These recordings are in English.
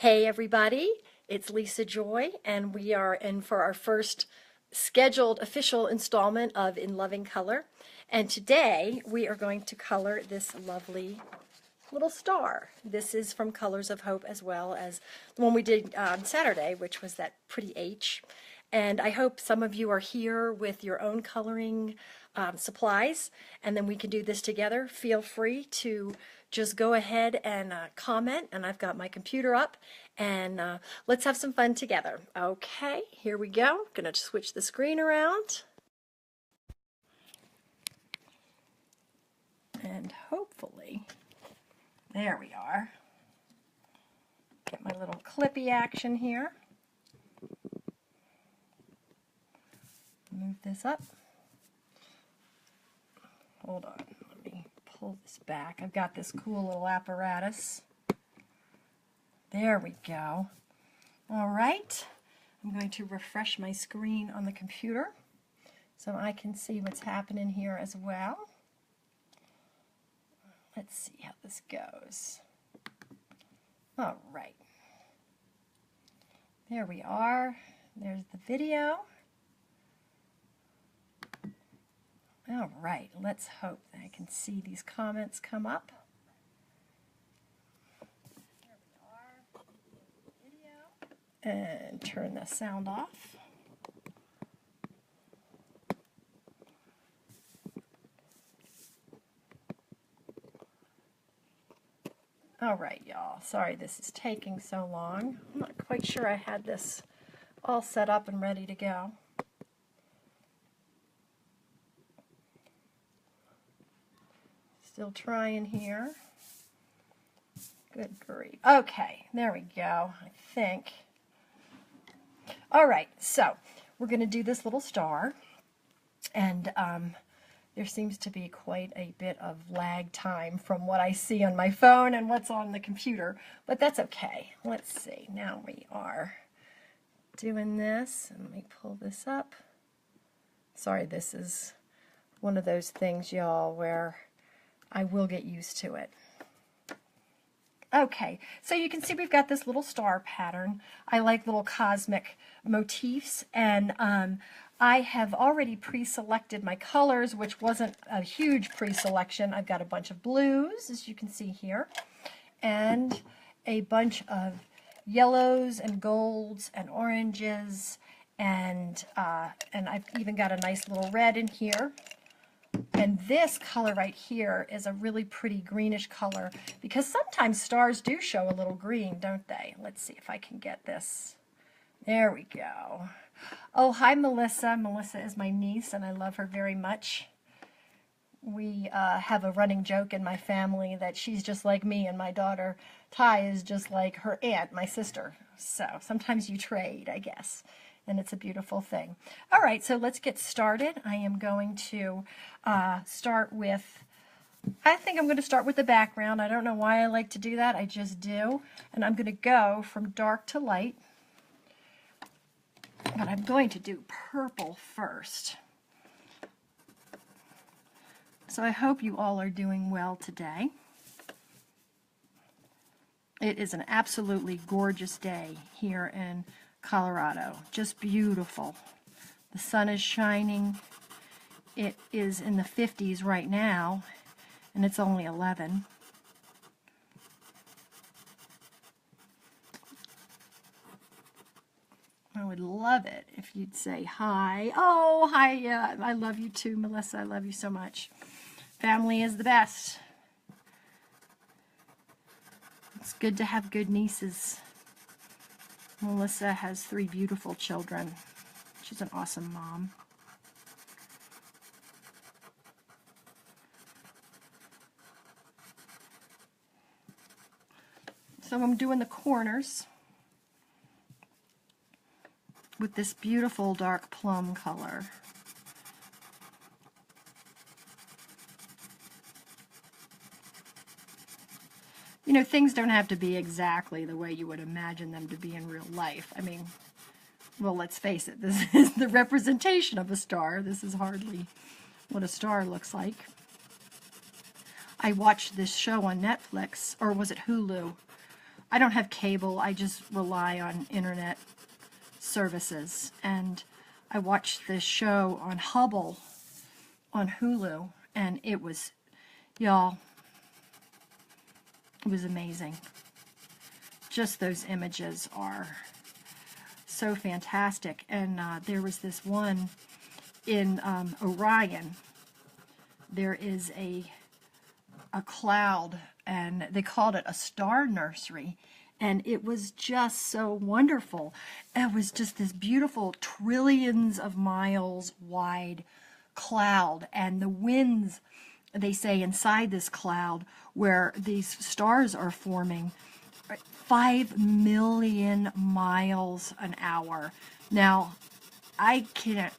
Hey everybody, it's Lisa Joy, and we are in for our first scheduled official installment of In Loving Color. And today we are going to color this lovely little star. This is from Colors of Hope, as well as the one we did on Saturday, which was that pretty H. And I hope some of you are here with your own coloring supplies, and then we can do this together. Feel free to just go ahead and comment, and I've got my computer up, and let's have some fun together. Okay, here we go. Gonna switch the screen around. And hopefully, there we are. Get my little clippy action here. Move this up. Hold on, let me pull this back. I've got this cool little apparatus. There we go. All right, I'm going to refresh my screen on the computer so I can see what's happening here as well. Let's see how this goes. All right. There we are. There's the video. All right, let's hope that I can see these comments come up. There we are. Video. And turn the sound off. All right, y'all. Sorry this is taking so long. I'm not quite sure I had this all set up and ready to go. Still trying here. Good grief. Okay, there we go, I think. All right, so we're going to do this little star, and there seems to be quite a bit of lag time from what I see on my phone and what's on the computer, but that's okay. Let's see. Now we are doing this, and let me pull this up. Sorry, this is one of those things, y'all, where I will get used to it. Okay, so you can see we've got this little star pattern. I like little cosmic motifs, and I have already pre-selected my colors, which wasn't a huge pre-selection. I've got a bunch of blues, as you can see here, and a bunch of yellows and golds and oranges, and I've even got a nice little red in here. And this color right here is a really pretty greenish color, because sometimes stars do show a little green, don't they? Let's see if I can get this. There we go. Oh, hi, Melissa. Melissa is my niece, and I love her very much. We have a running joke in my family that she's just like me, and my daughter Ty is just like her aunt, my sister. So sometimes you trade, I guess. And it's a beautiful thing. All right, so let's get started. I am going to start with, I think I'm going to start with the background. I don't know why I like to do that. I just do. And I'm going to go from dark to light. But I'm going to do purple first. So I hope you all are doing well today. It is an absolutely gorgeous day here in Colorado. Just beautiful. The sun is shining. It is in the 50s right now, and it's only 11. I would love it if you'd say hi. Oh, hi. I love you too, Melissa. I love you so much. Family is the best. It's good to have good nieces. Melissa has 3 beautiful children. She's an awesome mom. So I'm doing the corners with this beautiful dark plum color. You know, things don't have to be exactly the way you would imagine them to be in real life. I mean, well, let's face it, this is the representation of a star. This is hardly what a star looks like. I watched this show on Netflix, or was it Hulu, I don't have cable. I just rely on internet services. And I watched this show on Hubble on Hulu, and it was, y'all, it was amazing. Just those images are so fantastic. And there was this one in Orion. There is a cloud, and they called it a star nursery, and it was just so wonderful. It was just this beautiful trillions of miles wide cloud, and the winds, they say, inside this cloud where these stars are forming, 5 million miles an hour. Now, I can't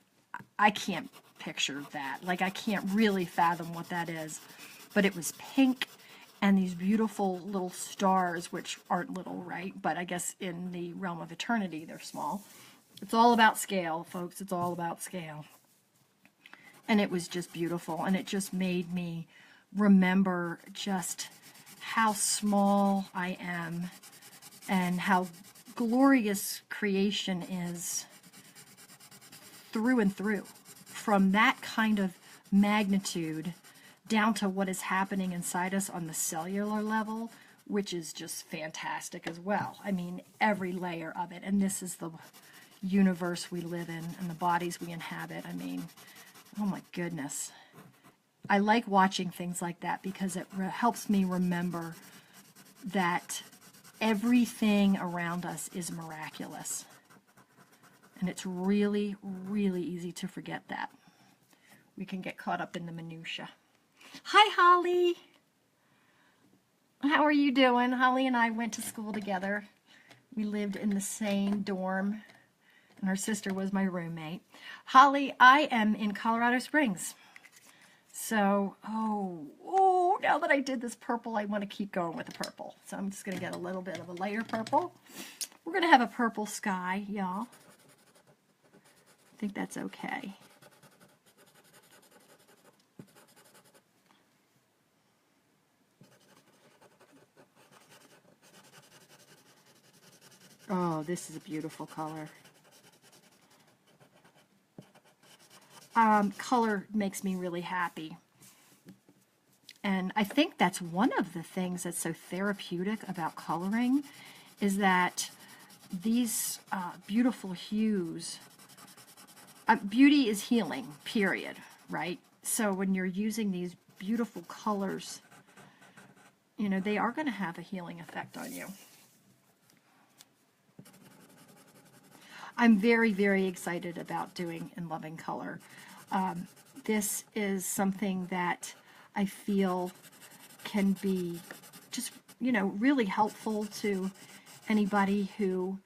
picture that. Like, I can't really fathom what that is. But it was pink, and these beautiful little stars, which aren't little, right? But I guess in the realm of eternity, they're small. It's all about scale, folks. It's all about scale. And it was just beautiful, and it just made me remember just how small I am and how glorious creation is through and through. From that kind of magnitude down to what is happening inside us on the cellular level, which is just fantastic as well. I mean, every layer of it. And this is the universe we live in and the bodies we inhabit. I mean, oh my goodness. I like watching things like that because it helps me remember that everything around us is miraculous. And it's really, really easy to forget that. We can get caught up in the minutia. Hi, Holly. How are you doing? Holly and I went to school together. We lived in the same dorm, and her sister was my roommate. Holly, I am in Colorado Springs. So, now that I did this purple, I want to keep going with the purple. So I'm just going to get a little bit of a lighter purple. We're going to have a purple sky, y'all. I think that's okay. Oh, this is a beautiful color. Color makes me really happy. And I think that's one of the things that's so therapeutic about coloring is that these beautiful hues, beauty is healing, period, right? So when you're using these beautiful colors, you know, they are going to have a healing effect on you. I'm very, very excited about doing and loving color. This is something that I feel can be just, you know, really helpful to anybody who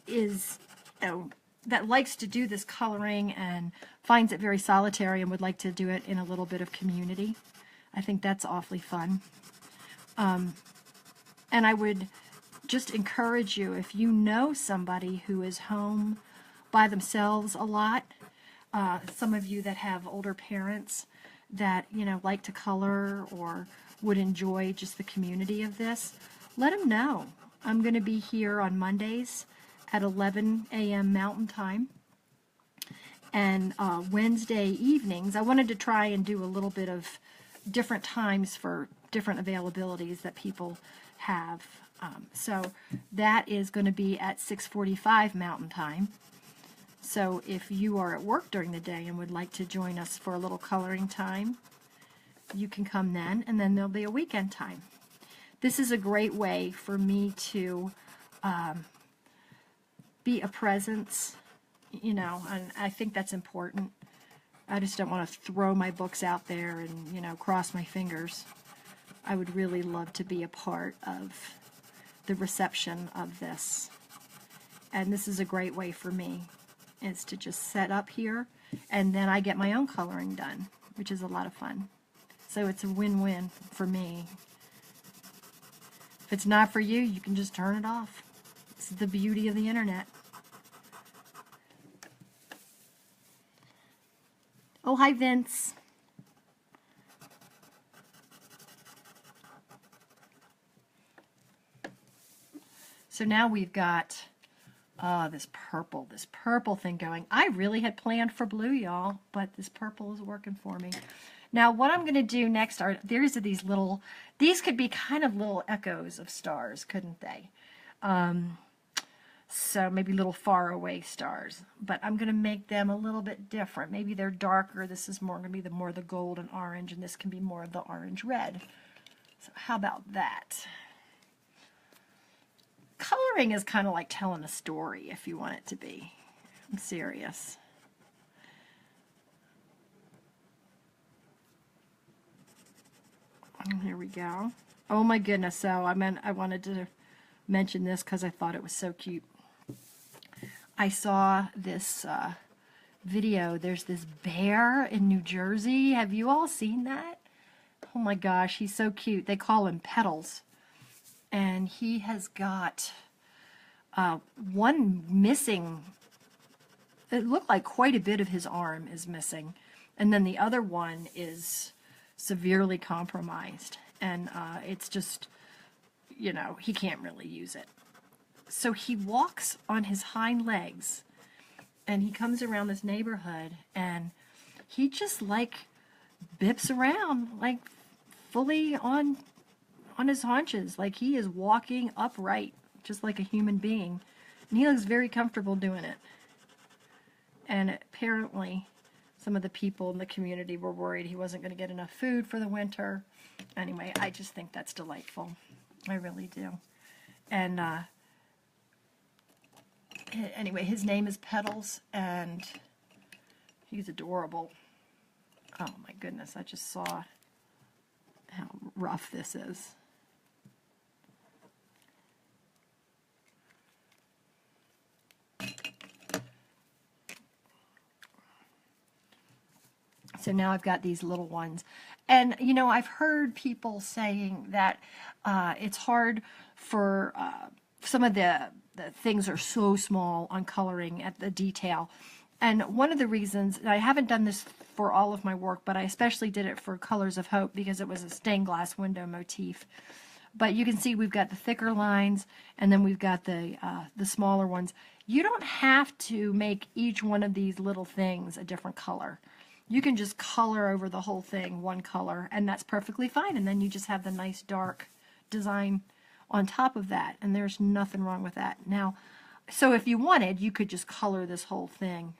is, you know, that likes to do this coloring and finds it very solitary and would like to do it in a little bit of community. I think that's awfully fun. And I would just encourage you, if you know somebody who is home by themselves a lot, some of you that have older parents that, you know, like to color or would enjoy just the community of this, let them know. I'm going to be here on Mondays at 11 a.m. Mountain Time. And Wednesday evenings, I wanted to try and do a little bit of different times for different availabilities that people have. So that is going to be at 6:45 Mountain Time. So if you are at work during the day and would like to join us for a little coloring time, you can come then, and then there'll be a weekend time. This is a great way for me to be a presence, you know, and I think that's important. I just don't want to throw my books out there and, you know, cross my fingers. I would really love to be a part of the reception of this. And this is a great way for me, is to just set up here, and then I get my own coloring done, which is a lot of fun. So it's a win-win for me. If it's not for you, you can just turn it off. It's the beauty of the internet. Oh, hi, Vince. So now we've got this purple thing going. I really had planned for blue, y'all, but this purple is working for me. Now what I'm going to do next are, these could be kind of little echoes of stars, couldn't they? So maybe little far away stars, but I'm going to make them a little bit different. Maybe they're darker. This is more going to be more the gold and orange, and this can be more of the orange red. So how about that? Coloring is kind of like telling a story if you want it to be. I'm serious. Here we go. Oh my goodness. So I wanted to mention this because I thought it was so cute. I saw this video. There's this bear in New Jersey. Have you all seen that? Oh my gosh, he's so cute. They call him Petals. And he has got one missing. It looked like quite a bit of his arm is missing. And then the other one is severely compromised. And it's just, you know, he can't really use it. So he walks on his hind legs, and he comes around this neighborhood, and he just like bips around, like fully on his haunches, like he is walking upright, just like a human being. And he looks very comfortable doing it. And apparently some of the people in the community were worried he wasn't going to get enough food for the winter. Anyway, I just think that's delightful. I really do. And anyway, his name is Petals, and he's adorable. Oh my goodness, I just saw how rough this is. So now I've got these little ones. And, you know, I've heard people saying that it's hard for some of the things are so small on coloring at the detail. And one of the reasons, I haven't done this for all of my work, but I especially did it for Colors of Hope because it was a stained glass window motif. But you can see we've got the thicker lines, and then we've got the smaller ones. You don't have to make each one of these little things a different color. You can just color over the whole thing one color, and that's perfectly fine. And then you just have the nice dark design on top of that, and there's nothing wrong with that. Now, so if you wanted, you could just color this whole thing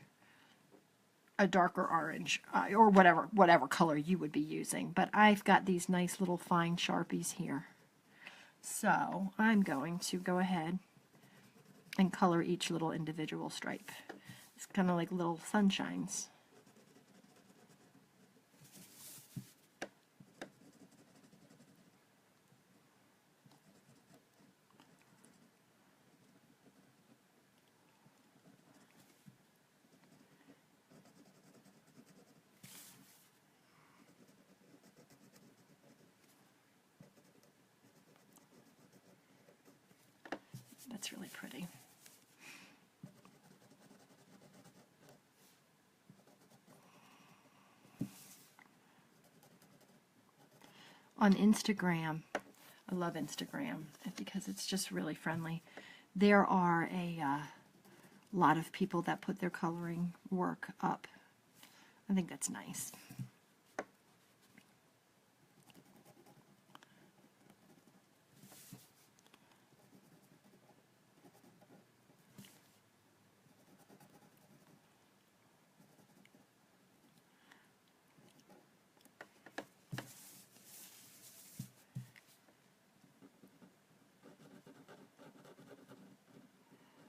a darker orange, or whatever color you would be using. But I've got these nice little fine Sharpies here. So I'm going to go ahead and color each little individual stripe. It's kind of like little sunshines. That's really pretty. On Instagram, I love Instagram because it's just really friendly. There are a lot of people that put their coloring work up. I think that's nice.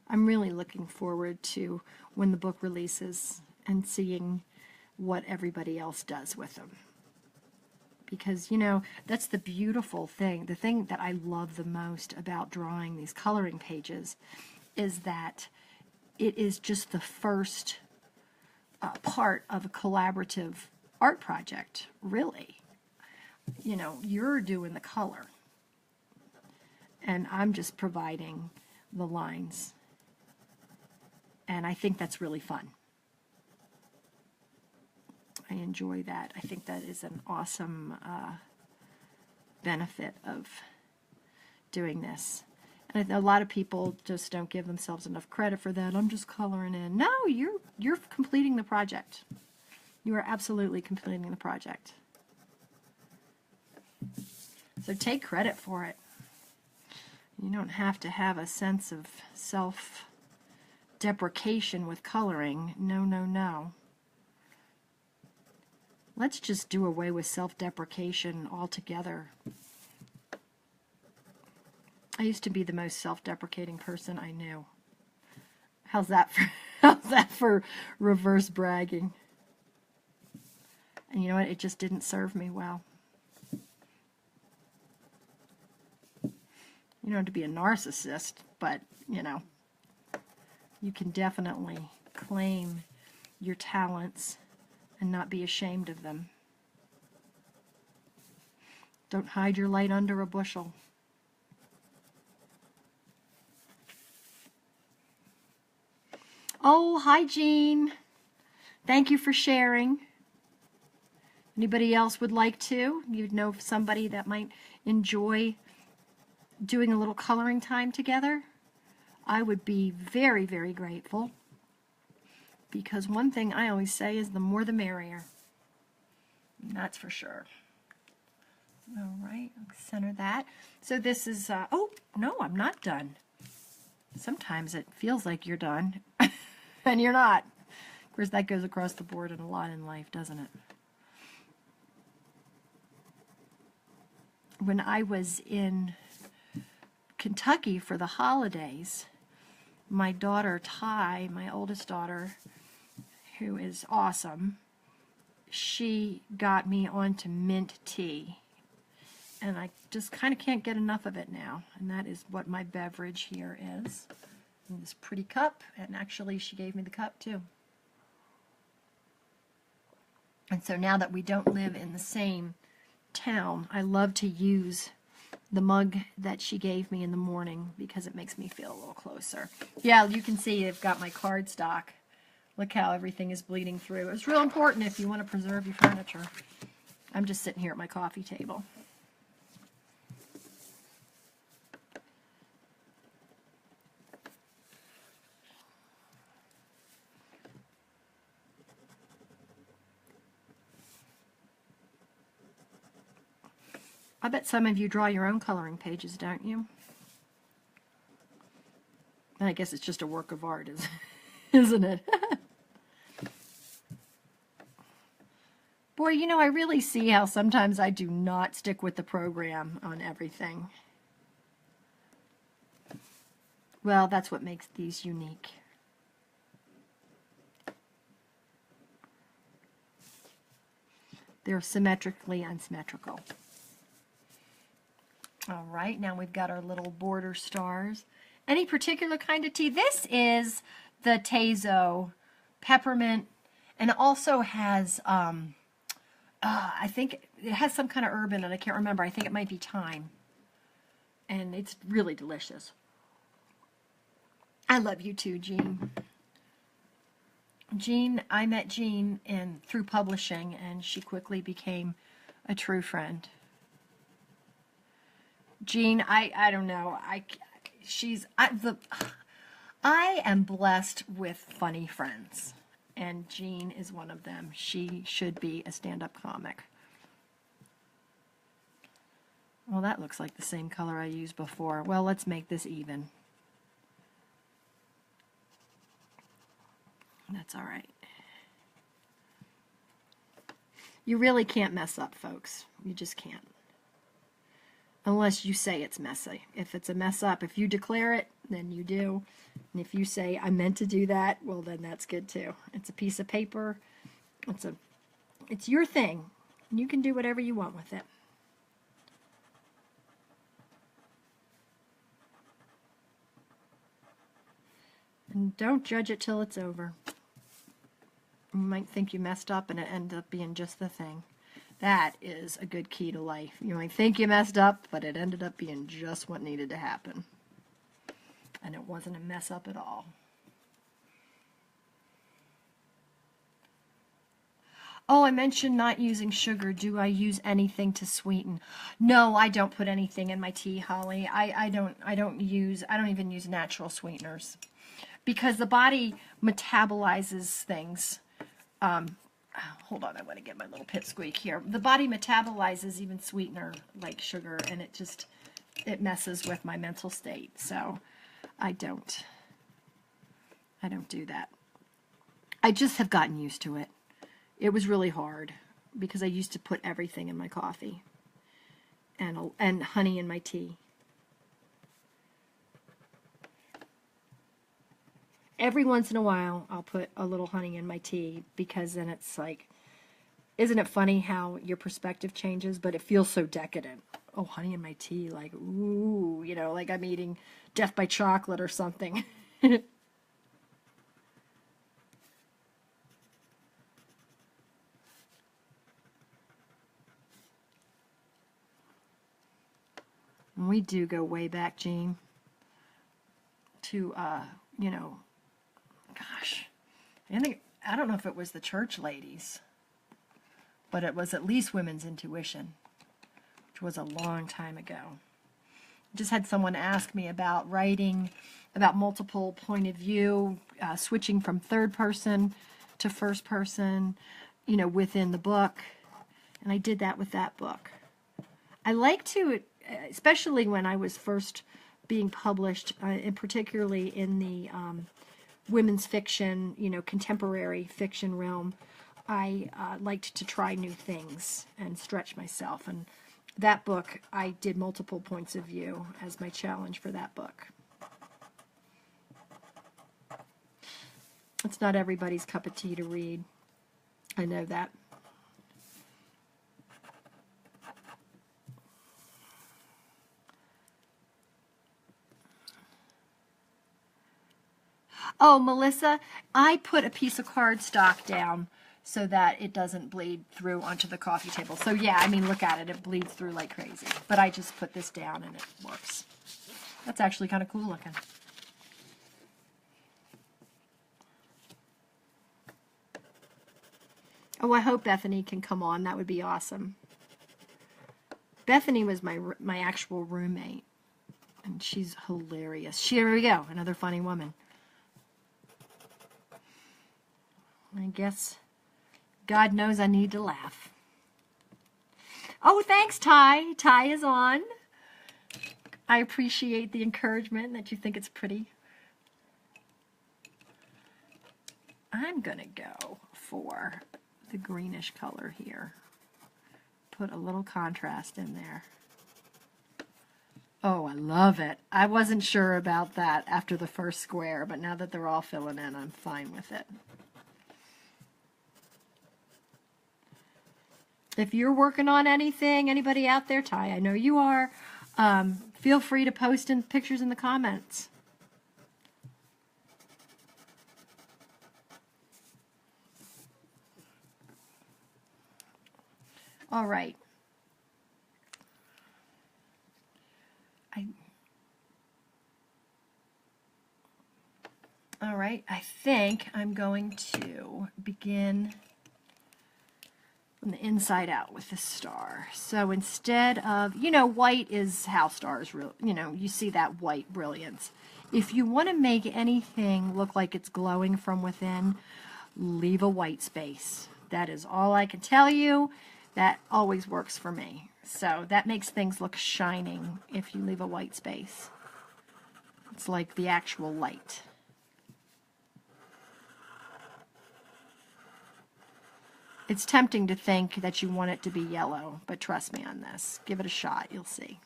I'm really looking forward to when the book releases and seeing what everybody else does with them. Because, you know, that's the beautiful thing. The thing that I love the most about drawing these coloring pages is that it is just the first part of a collaborative art project, really. You know, you're doing the color, and I'm just providing the lines. And I think that's really fun. I enjoy that. I think that is an awesome benefit of doing this. And a lot of people just don't give themselves enough credit for that. I'm just coloring in. No, you're completing the project. You are absolutely completing the project. So take credit for it. You don't have to have a sense of self-deprecation with coloring. No, no, no. Let's just do away with self-deprecation altogether. I used to be the most self-deprecating person I knew. How's that for reverse bragging? And you know what? It just didn't serve me well. You don't have to be a narcissist, but, you know, you can definitely claim your talents and not be ashamed of them. Don't hide your light under a bushel. Oh, hi, Jean. Thank you for sharing. Anybody else would like to? You'd know somebody that might enjoy doing a little coloring time together? I would be very, very grateful. Because one thing I always say is the more the merrier. That's for sure. All right, center that. So this is, oh, no, I'm not done. Sometimes it feels like you're done. And you're not. Of course, that goes across the board in a lot in life, doesn't it? When I was in Kentucky for the holidays, my daughter Ty, my oldest daughter, who is awesome, she got me onto mint tea. And I just kind of can't get enough of it now. And that is what my beverage here is. In this pretty cup, and actually she gave me the cup too. And so now that we don't live in the same town, I love to use the mug that she gave me in the morning because it makes me feel a little closer. Yeah, you can see I've got my cardstock. Look how everything is bleeding through. It's real important if you want to preserve your furniture. I'm just sitting here at my coffee table. I bet some of you draw your own coloring pages, don't you? And I guess it's just a work of art, isn't it? Boy, you know, I really see how sometimes I do not stick with the program on everything. Well, that's what makes these unique. They're symmetrically unsymmetrical. All right, now we've got our little border stars. Any particular kind of tea? This is the Tezo peppermint, and it also has, I think it has some kind of herb in it. I can't remember. I think it might be thyme. And it's really delicious. I love you too, Jean. I met Jean through publishing, and she quickly became a true friend. Jean, I don't know. I am blessed with funny friends, and Jean is one of them. She should be a stand-up comic. Well, that looks like the same color I used before. Well, let's make this even. That's all right. You really can't mess up, folks. You just can't. Unless you say it's messy. If it's a mess up, if you declare it, then you do. And if you say, I meant to do that, well, then that's good too. It's a piece of paper. It's your thing. And you can do whatever you want with it. And don't judge it till it's over. You might think you messed up and it ended up being just the thing. That is a good key to life. You might think you messed up, but it ended up being just what needed to happen. And it wasn't a mess up at all. Oh, I mentioned not using sugar. Do I use anything to sweeten? No, I don't put anything in my tea, Holly. I don't even use natural sweeteners because the body metabolizes things. Hold on, I want to get my little pipsqueak here. The body metabolizes even sweetener like sugar, and it messes with my mental state. So I don't do that. I just have gotten used to it. It was really hard because I used to put everything in my coffee and honey in my tea. Every once in a while, I'll put a little honey in my tea because then it's like, isn't it funny how your perspective changes, but it feels so decadent. Oh, honey in my tea, like, ooh, you know, like I'm eating death by chocolate or something. We do go way back, Jean, to, you know, gosh, I don't know if it was the church ladies, but it was at least Women's Intuition, which was a long time ago. Just had someone ask me about writing, about multiple point of view, switching from third person to first person, you know, within the book. And I did that with that book. I like to, especially when I was first being published, and particularly in the women's fiction, you know, contemporary fiction realm, I liked to try new things and stretch myself. And that book, I did multiple points of view as my challenge for that book. It's not everybody's cup of tea to read. I know that. Oh, Melissa, I put a piece of cardstock down so that it doesn't bleed through onto the coffee table. So yeah, I mean, look at it. It bleeds through like crazy. But I just put this down and it works. That's actually kind of cool looking. Oh, I hope Bethany can come on. That would be awesome. Bethany was my actual roommate, and she's hilarious. Here we go, another funny woman. I guess God knows I need to laugh. Oh, thanks, Ty. Ty is on. I appreciate the encouragement that you think it's pretty. I'm going to go for the greenish color here. Put a little contrast in there. Oh, I love it. I wasn't sure about that after the first square, but now that they're all filling in, I'm fine with it. If you're working on anything, anybody out there, Ty, I know you are, feel free to post in pictures in the comments. All right. All right, I think I'm going to begin from the inside out with the star. So instead of, you know, white is how stars, you know, you see that white brilliance. If you want to make anything look like it's glowing from within, leave a white space. That is all I can tell you. That always works for me. So that makes things look shining if you leave a white space. It's like the actual light. It's tempting to think that you want it to be yellow, but trust me on this. Give it a shot, you'll see.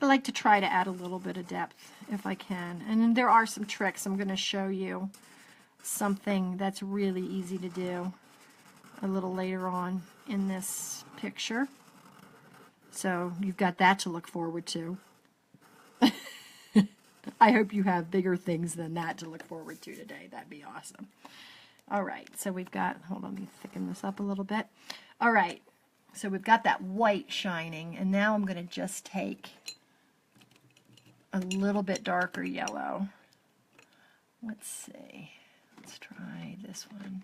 I like to try to add a little bit of depth if I can. And there are some tricks. I'm going to show you something that's really easy to do a little later on in this picture. So you've got that to look forward to. I hope you have bigger things than that to look forward to today. That'd be awesome. All right, so we've got, hold on, let me thicken this up a little bit. All right, so we've got that white shining, and now I'm going to just take a little bit darker yellow. Let's see. Let's try this one.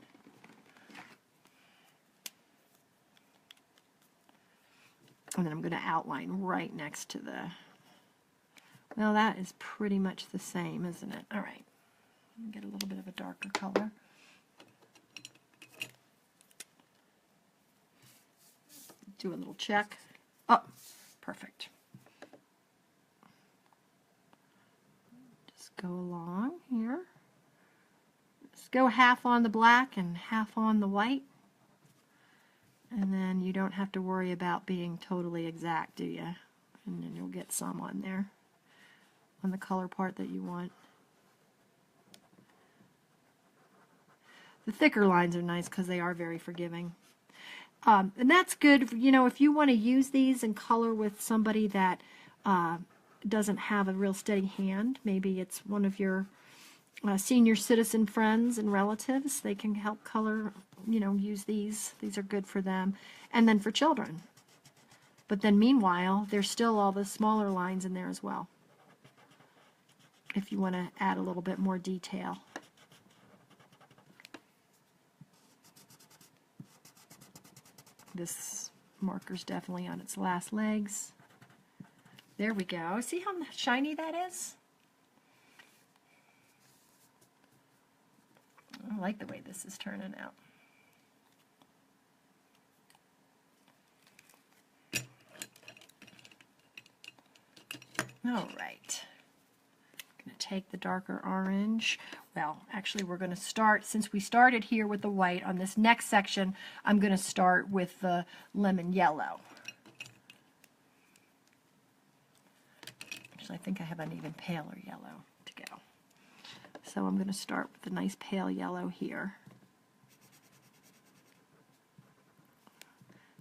And then I'm going to outline right next to the... Well, that is pretty much the same, isn't it? All right. Get a little bit of a darker color. Do a little check. Oh, perfect. Just go along here. Just go half on the black and half on the white. And then you don't have to worry about being totally exact, do you? And then you'll get some on there, on the color part that you want. The thicker lines are nice because they are very forgiving. And that's good, you know, if you want to use these and color with somebody that doesn't have a real steady hand. Maybe it's one of your senior citizen friends and relatives. They can help color, you know, use these. These are good for them. And then for children. But then meanwhile, there's still all the smaller lines in there as well, if you want to add a little bit more detail. This marker's definitely on its last legs. There we go. See how shiny that is? I like the way this is turning out. All right. I'm going to take the darker orange. Well, actually we're going to start, since we started here with the white, on this next section, I'm going to start with the lemon yellow. Actually, I think I have an even paler yellow to go. So I'm going to start with a nice pale yellow here,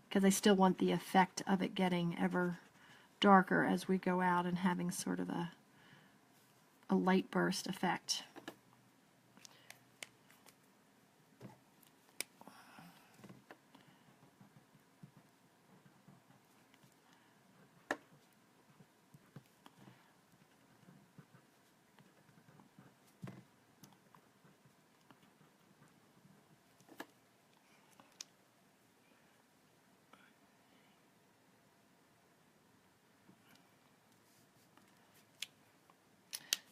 because I still want the effect of it getting ever darker as we go out and having sort of a light burst effect.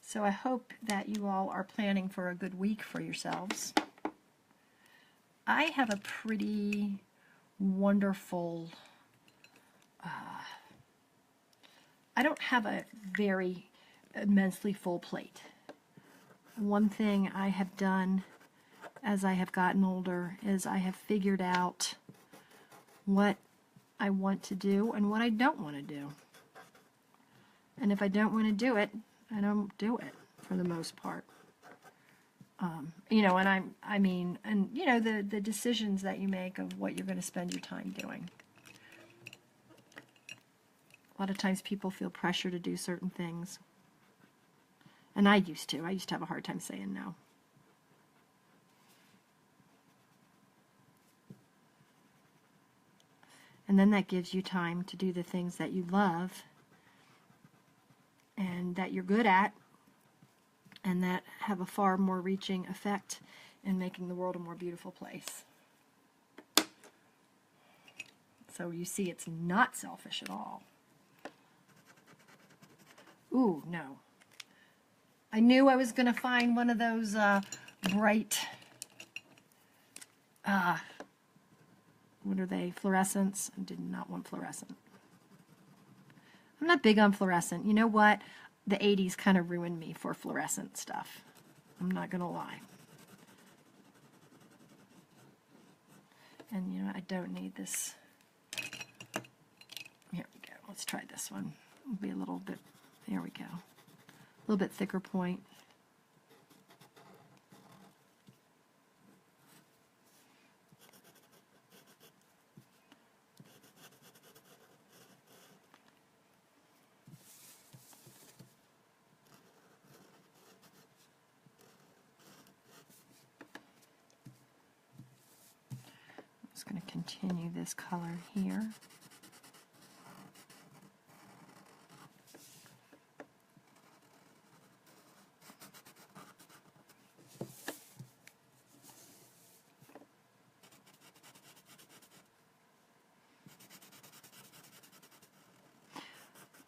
So I hope that you all are planning for a good week for yourselves. I have a pretty wonderful, I don't have a very immensely full plate. One thing I have done as I have gotten older is I have figured out what I want to do and what I don't want to do. And if I don't want to do it, I don't do it for the most part. You know, and I mean, you know, the decisions that you make of what you're going to spend your time doing. A lot of times people feel pressure to do certain things. And I used to. I used to have a hard time saying no. And then that gives you time to do the things that you love and that you're good at, and that have a far more reaching effect in making the world a more beautiful place. So you see, it's not selfish at all. Ooh, no. I knew I was going to find one of those bright, what are they, fluorescents? I did not want fluorescent. I'm not big on fluorescent. You know what? The 80s kind of ruined me for fluorescent stuff. I'm not going to lie. And you know, I don't need this. Here we go. Let's try this one. It'll be a little bit, there we go. A little bit thicker point. just going to continue this color here.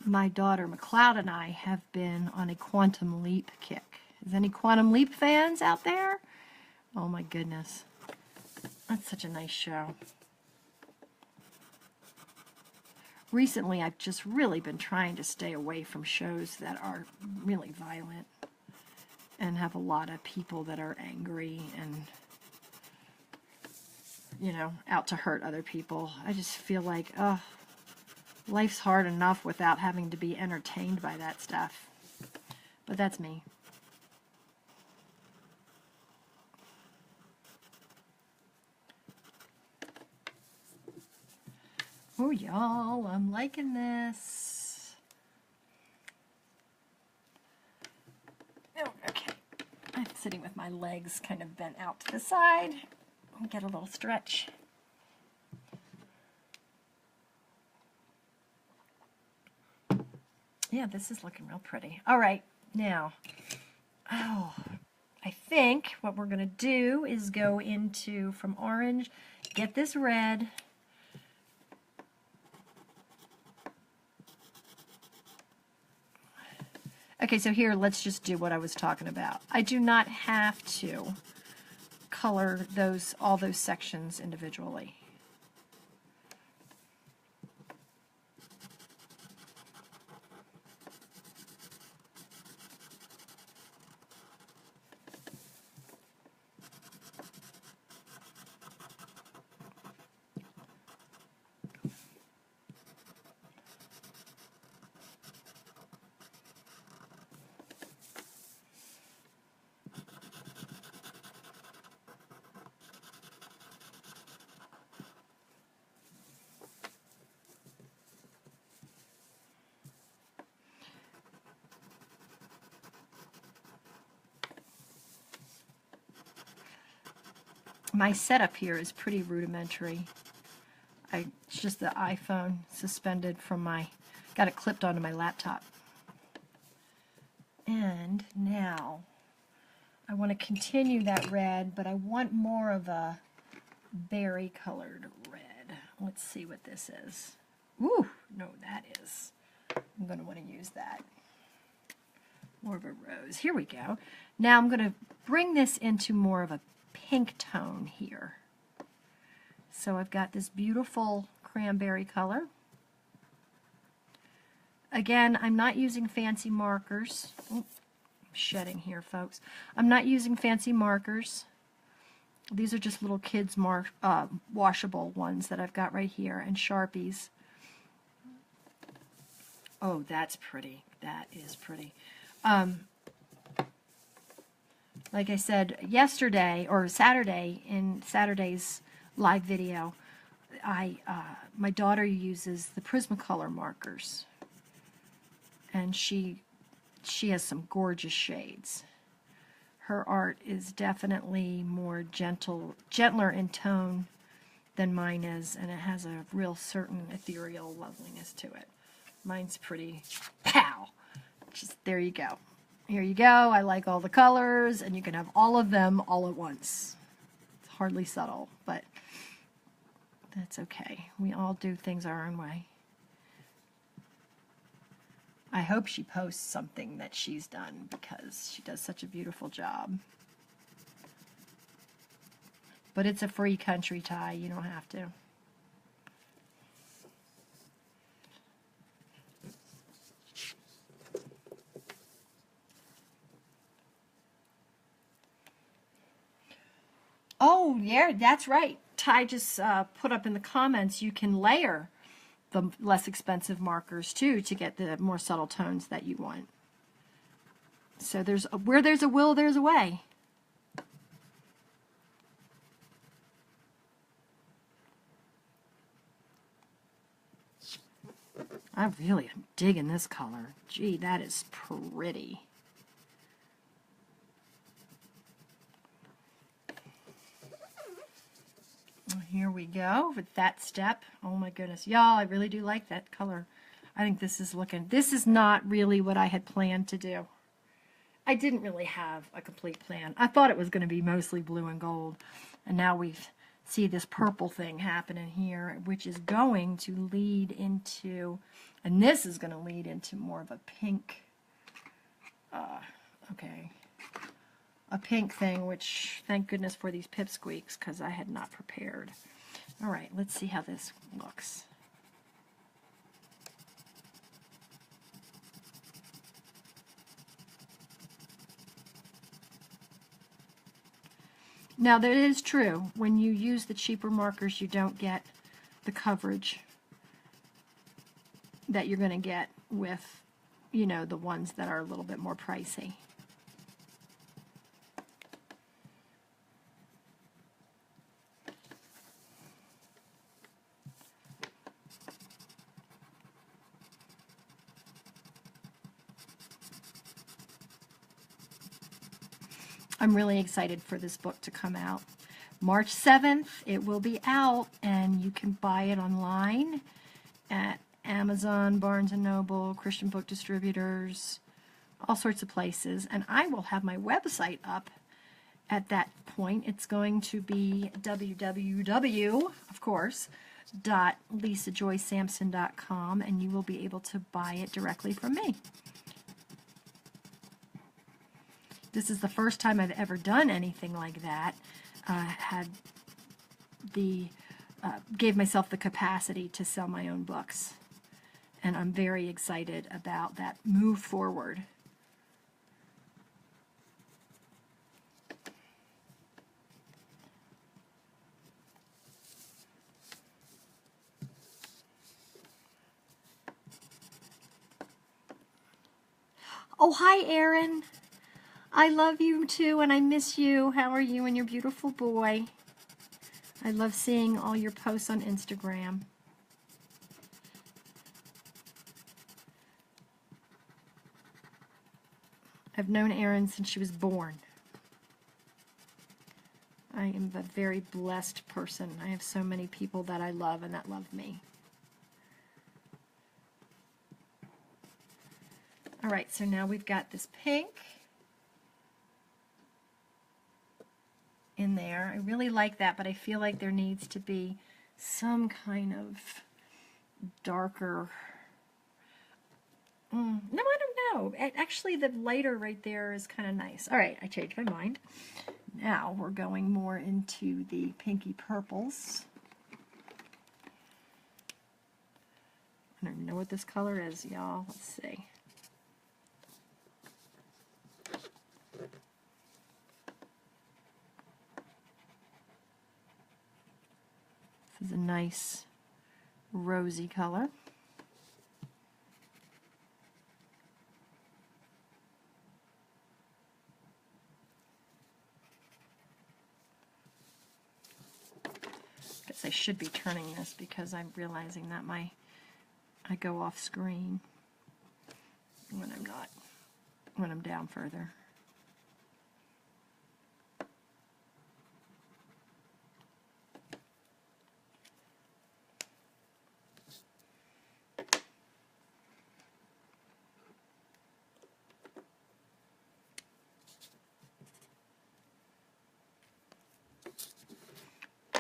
My daughter McLeod and I have been on a Quantum Leap kick. Is any Quantum Leap fans out there? Oh my goodness. That's such a nice show. Recently, I've just really been trying to stay away from shows that are really violent and have a lot of people that are angry and, you know, out to hurt other people. I just feel like, oh, life's hard enough without having to be entertained by that stuff. But that's me. Oh, y'all, I'm liking this. Oh, okay. I'm sitting with my legs kind of bent out to the side. I'll get a little stretch. Yeah, this is looking real pretty. All right, now, oh, I think what we're going to do is go into, from orange, get this red. Okay, so here, let's just do what I was talking about. I do not have to color all those sections individually. My setup here is pretty rudimentary. It's just the iPhone suspended from got it clipped onto my laptop. And now I want to continue that red, but I want more of a berry colored red. Let's see what this is. Ooh, no, that is. I'm going to want to use that. More of a rose. Here we go. Now I'm going to bring this into more of a pink tone here. So I've got this beautiful cranberry color. Again, I'm not using fancy markers. Oh, I'm shedding here, folks. I'm not using fancy markers. These are just little kids' washable ones that I've got right here, and Sharpies. Oh, that's pretty. That is pretty. Like I said yesterday or Saturday in Saturday's live video, my daughter uses the Prismacolor markers, and she has some gorgeous shades. Her art is definitely more gentler in tone than mine is, and it has a real certain ethereal loveliness to it. Mine's pretty pow. Just there you go. Here you go. I like all the colors, and you can have all of them all at once. It's hardly subtle, but that's okay. We all do things our own way. I hope she posts something that she's done because she does such a beautiful job. But it's a free country, Ty. You don't have to. Oh, yeah, that's right. Ty just put up in the comments you can layer the less expensive markers too to get the more subtle tones that you want. So where there's a will, there's a way. I really am digging this color. Gee, that is pretty. Here we go with that step. Oh my goodness, y'all, I really do like that color. I think this is not really what I had planned to do. I didn't really have a complete plan. I thought it was going to be mostly blue and gold, and now we see this purple thing happening here, which is going to lead into, and this is going to lead into more of a pink, okay, a pink thing, which thank goodness for these pipsqueaks because I had not prepared. All right, let's see how this looks. Now, that is true. When you use the cheaper markers, you don't get the coverage that you're going to get with, you know, the ones that are a little bit more pricey. I'm really excited for this book to come out. March 7th, it will be out, and you can buy it online at Amazon, Barnes & Noble, Christian book distributors, all sorts of places. And I will have my website up at that point. It's going to be www, of course, .lisajoysamson.com, and you will be able to buy it directly from me. This is the first time I've ever done anything like that. Gave myself the capacity to sell my own books. And I'm very excited about that move forward. Oh, hi, Erin. I love you too, and I miss you. How are you and your beautiful boy? I love seeing all your posts on Instagram. I've known Erin since she was born. I am a very blessed person. I have so many people that I love and that love me. All right, so now we've got this pink in there. I really like that, but I feel like there needs to be some kind of darker. No, I don't know. Actually, the lighter right there is kind of nice. All right, I changed my mind. Now we're going more into the pinky purples. I don't even know what this color is, y'all. Let's see. This is a nice rosy color. Guess I should be turning this because I'm realizing that I go off screen when I'm down further.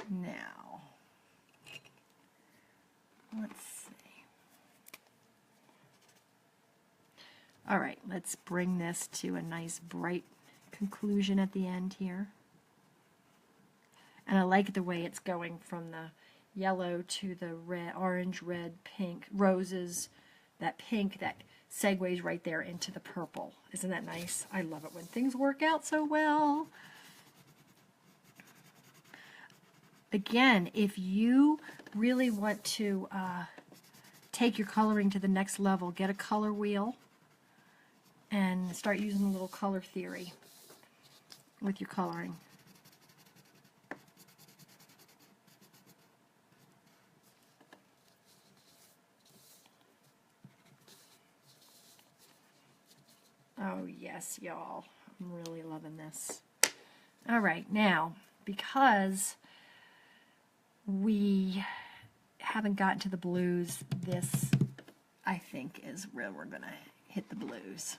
Now, let's see. All right, let's bring this to a nice bright conclusion at the end here. And I like the way it's going from the yellow to the red, orange, red, pink, roses, that pink that segues right there into the purple. Isn't that nice? I love it when things work out so well. Again, if you really want to take your coloring to the next level, get a color wheel and start using a little color theory with your coloring. Oh yes, y'all. I'm really loving this. All right, now, because We haven't gotten to the blues. This, I think, is where we're going to hit the blues.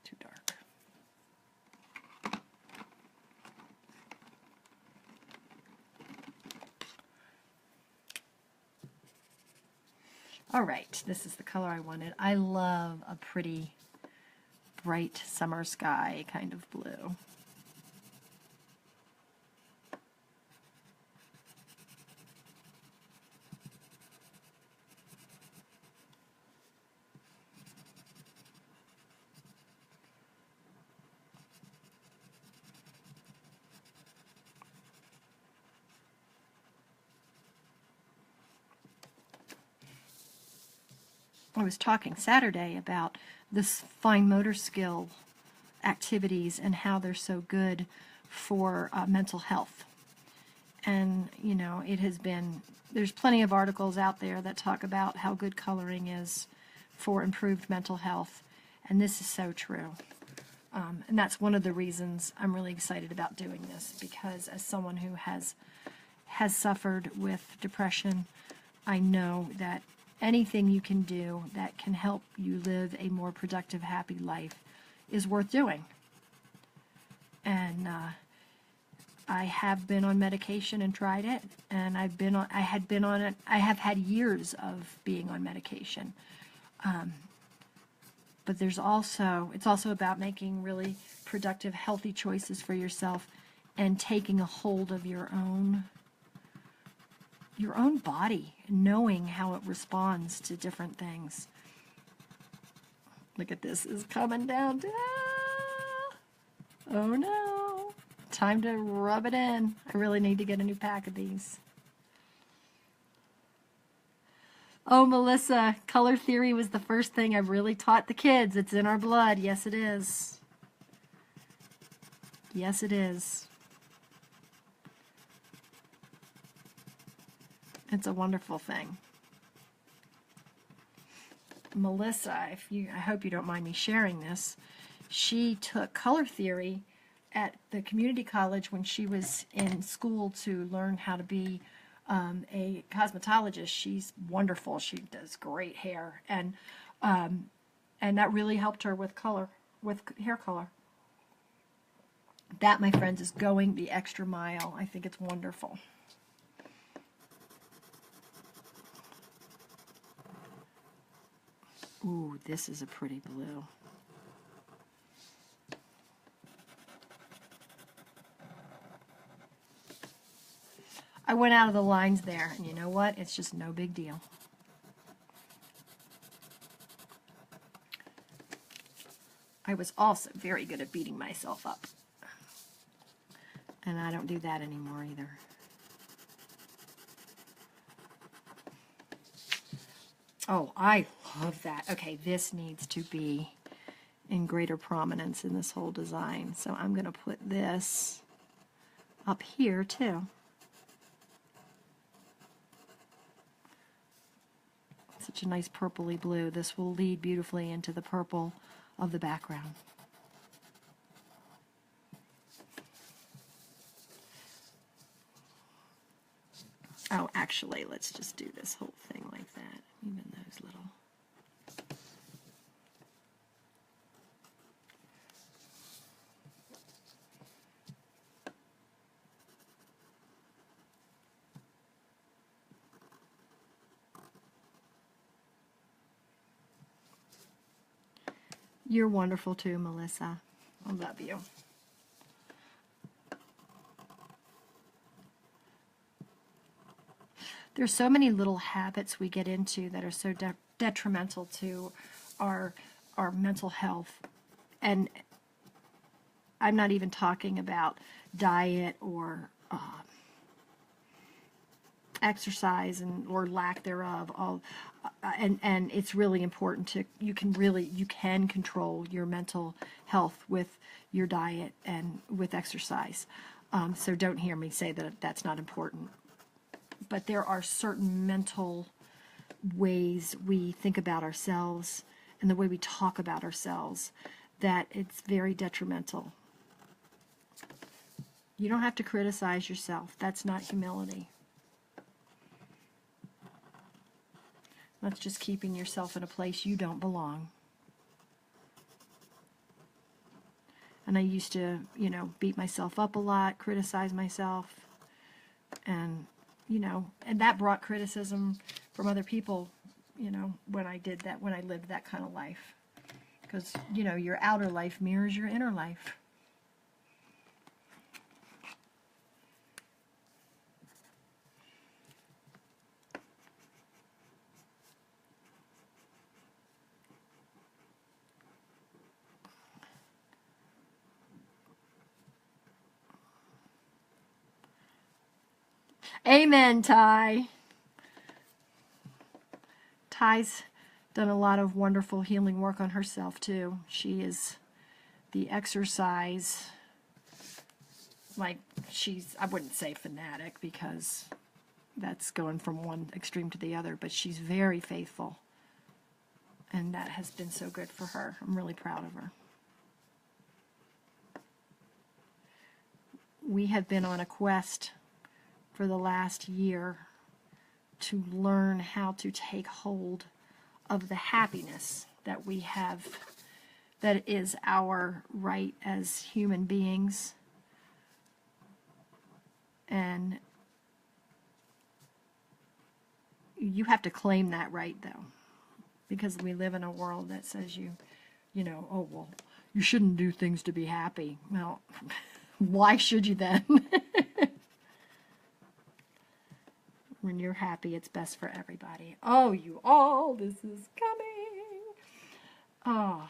Too dark. All right, this is the color I wanted. I love a pretty bright summer sky kind of blue. I was talking Saturday about this fine motor skill activities and how they're so good for mental health. And, you know, it has been, there's plenty of articles out there that talk about how good coloring is for improved mental health. And this is so true. And that's one of the reasons I'm really excited about doing this, because as someone who has suffered with depression, I know that anything you can do that can help you live a more productive, happy life is worth doing. And I have been on medication and tried it, and I have had years of being on medication. But it's also about making really productive, healthy choices for yourself and taking a hold of your own body, knowing how it responds to different things. Look at this, is coming down. Oh no, time to rub it in. I really need to get a new pack of these. Oh, Melissa, color theory was the first thing I've really taught the kids. It's in our blood. Yes, it is. Yes, it is. It's a wonderful thing. Melissa, I hope you don't mind me sharing this, she took color theory at the community college when she was in school to learn how to be a cosmetologist. She's wonderful. She does great hair, and that really helped her with color, with hair color. That, my friends, is going the extra mile. I think it's wonderful. Ooh, this is a pretty blue. I went out of the lines there, and you know what? It's just no big deal. I was also very good at beating myself up. And I don't do that anymore either. Oh, I love that. Okay, this needs to be in greater prominence in this whole design. So I'm going to put this up here too. Such a nice purpley blue. This will lead beautifully into the purple of the background. Oh, actually, let's just do this whole thing like that. Even those little... You're wonderful too, Melissa. I love you. There's so many little habits we get into that are so detrimental to our mental health. And I'm not even talking about diet or exercise or lack thereof. And it's really important to, you can control your mental health with your diet and with exercise. So don't hear me say that that's not important. But there are certain mental ways we think about ourselves and the way we talk about ourselves that it's very detrimental. You don't have to criticize yourself. That's not humility. That's just keeping yourself in a place you don't belong. And I used to, beat myself up a lot, criticize myself. And, and that brought criticism from other people, when I did that, when I lived that kind of life. Because, your outer life mirrors your inner life. Amen, Ty. Ty's done a lot of wonderful healing work on herself, too. She is the exercise, I wouldn't say fanatic, because that's going from one extreme to the other, but she's very faithful. And that has been so good for her. I'm really proud of her. We have been on a quest for the last year to learn how to take hold of the happiness that we have, that is our right as human beings. And you have to claim that right, though, because we live in a world that says oh, well, you shouldn't do things to be happy. Well, why should you then? When you're happy, it's best for everybody. Oh, you all, this is coming. Oh,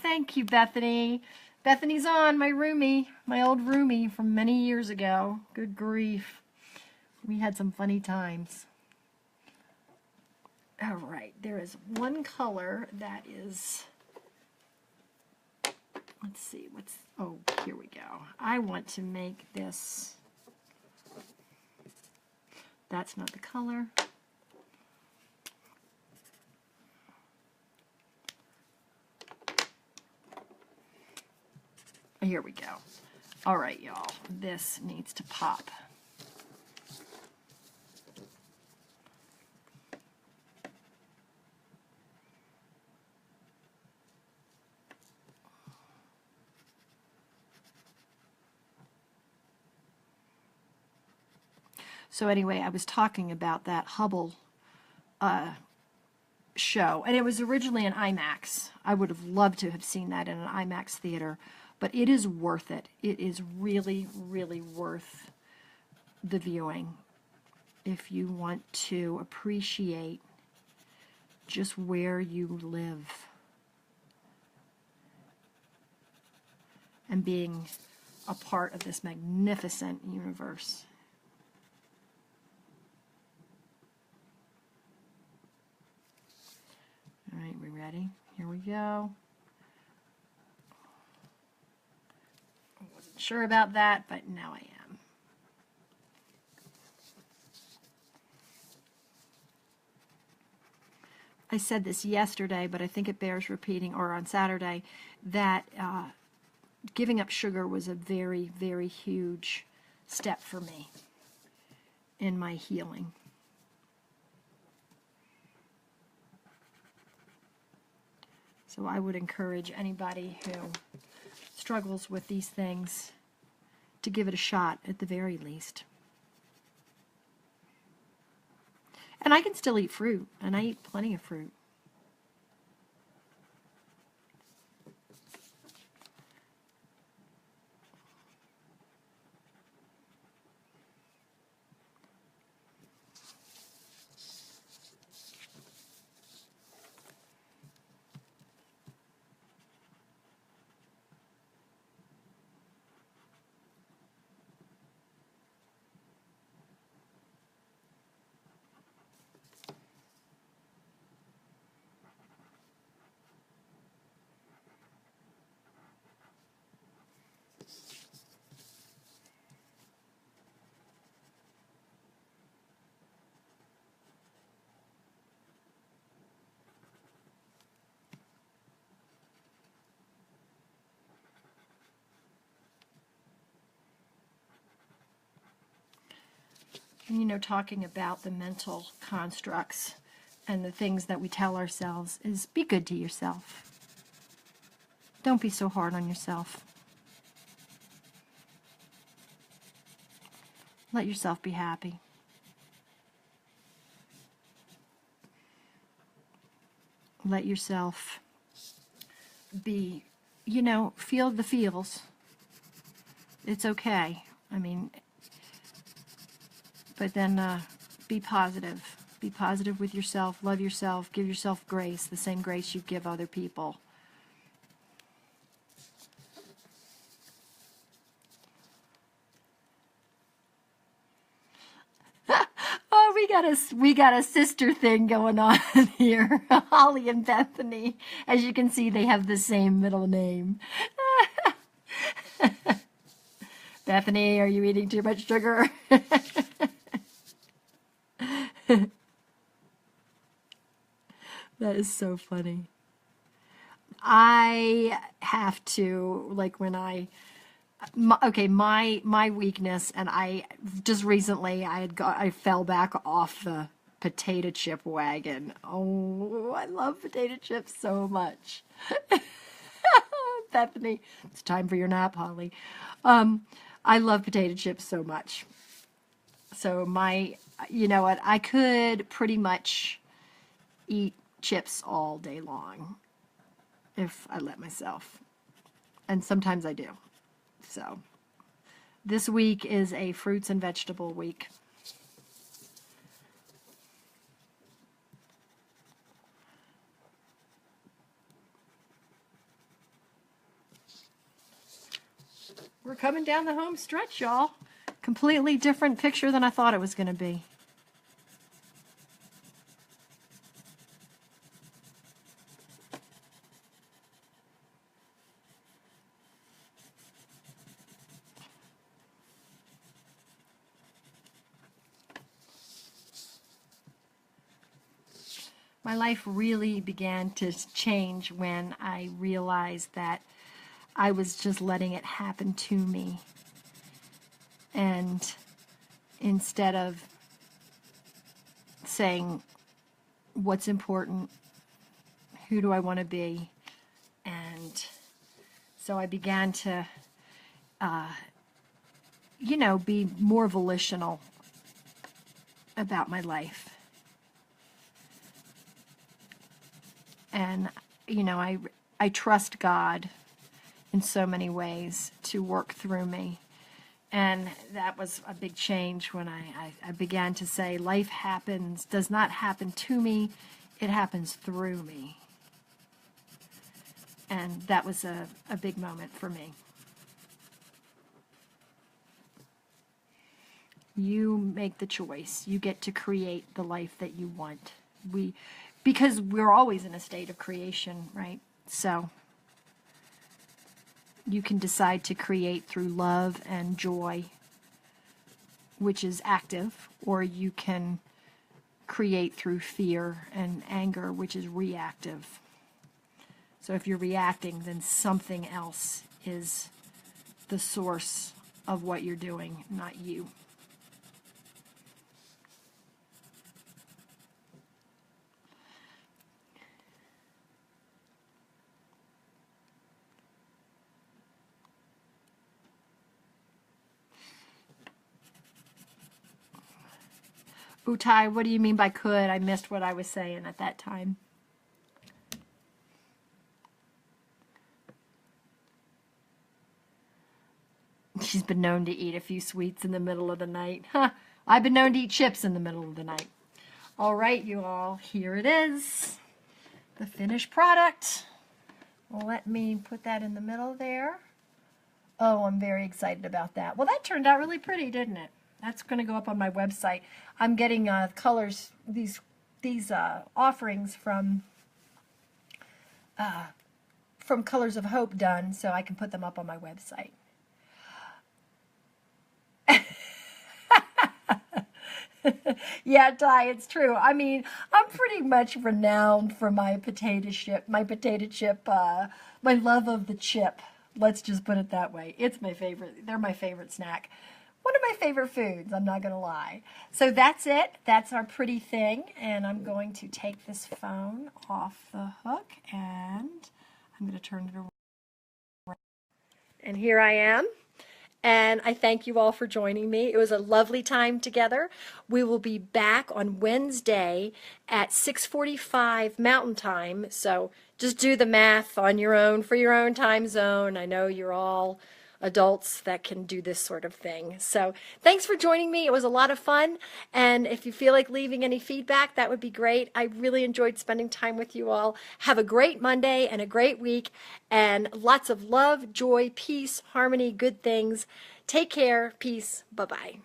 thank you, Bethany. Bethany's on, my roomie, my old roomie from many years ago. Good grief. We had some funny times. All right, there is one color that is, let's see, here we go. I want to make this, that's not the color. Here we go. All right, y'all, this needs to pop. So anyway, I was talking about that Hubble show, and it was originally an IMAX. I would have loved to have seen that in an IMAX theater, but it is worth it. It is really, really worth the viewing if you want to appreciate just where you live and being a part of this magnificent universe. All right, we ready? Here we go. I wasn't sure about that, but now I am. I said this yesterday, but I think it bears repeating, or on Saturday, that giving up sugar was a very, very huge step for me in my healing. So I would encourage anybody who struggles with these things to give it a shot at the very least. And I can still eat fruit, and I eat plenty of fruit. And, you know, talking about the mental constructs and the things that we tell ourselves is be good to yourself. Don't be so hard on yourself. Let yourself be happy. Let yourself be, you know, feel the feels. It's okay. I mean, but then be positive. Be positive with yourself. Love yourself. Give yourself grace, the same grace you give other people. Oh, we got a sister thing going on here. Holly and Bethany. As you can see, they have the same middle name. Bethany, are you eating too much sugar? That is so funny. I have to, like, when my weakness, and I just recently I fell back off the potato chip wagon. Oh, I love potato chips so much. Bethany, it's time for your nap, Holly. I love potato chips so much. So you know what, I could pretty much eat chips all day long if I let myself. And sometimes I do. So this week is a fruits and vegetable week. We're coming down the home stretch, y'all. Completely different picture than I thought it was going to be. My life really began to change when I realized that I was just letting it happen to me. And instead of saying, what's important, who do I want to be? And so I began to, you know, be more volitional about my life. And, you know, I trust God in so many ways to work through me. And that was a big change when I began to say, life does not happen to me, it happens through me. And that was a big moment for me. You make the choice. You get to create the life that you want. Because we're always in a state of creation, right? So you can decide to create through love and joy, which is active, or you can create through fear and anger, which is reactive. So if you're reacting, then something else is the source of what you're doing, not you. Utai, what do you mean by could? I missed what I was saying at that time. She's been known to eat a few sweets in the middle of the night. Huh. I've been known to eat chips in the middle of the night. All right, you all, here it is. The finished product. Let me put that in the middle there. Oh, I'm very excited about that. Well, that turned out really pretty, didn't it? That's going to go up on my website. I'm getting colors, these offerings from Colors of Hope done, so I can put them up on my website. Yeah, Ty, it's true. I mean, I'm pretty much renowned for my potato chip, my love of the chip. Let's just put it that way. It's my favorite. They're my favorite snack. one of my favorite foods, I'm not going to lie. So that's it. That's our pretty thing. And I'm going to take this phone off the hook and I'm going to turn it around. And here I am. And I thank you all for joining me. It was a lovely time together. We will be back on Wednesday at 6:45 Mountain Time. So just do the math on your own for your own time zone. I know you're all adults that can do this sort of thing. So thanks for joining me. It was a lot of fun. And if you feel like leaving any feedback, that would be great. I really enjoyed spending time with you all. Have a great Monday and a great week, and lots of love, joy, peace, harmony, good things. Take care. Peace. Bye-bye.